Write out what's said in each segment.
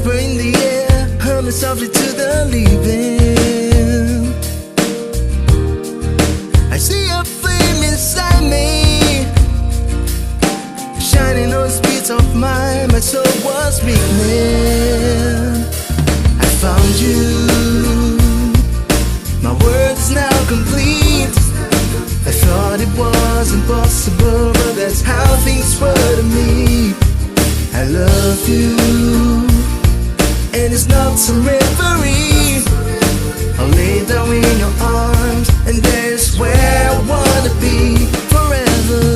whisper in the air, humming softly to the living. I see a flame inside me, shining on the speeds of mine. My soul was weakening. I found you. My world is now complete. I thought it was impossible, but that's how things were to me. I love you, and it's not some reverie. I'll lay down in your arms, and there's where I wanna be forever.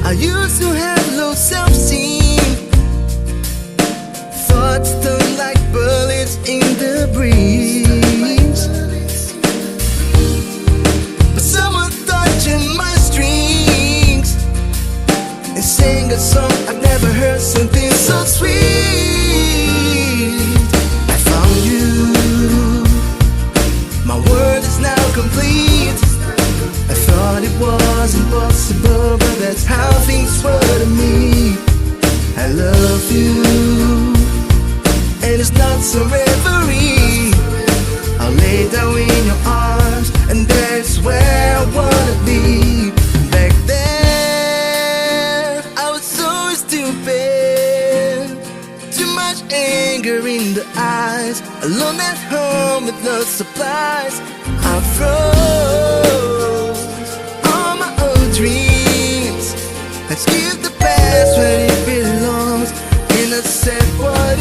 I used to have low self-esteem, thoughts turn like bullets in the breeze. But someone touching my strings and sing a song I've never heard, something so sweet. I found you. My world is now complete. I thought it was impossible, but that's how things were to me. I love you, and it's not some reverie. I'll lay down in your arms, and that's where I wanna be. Back then, I was so stupid, too much anger in the eyes, alone at home with no supplies. I froze all my old dreams. Let's give the past where it belongs, and I said, what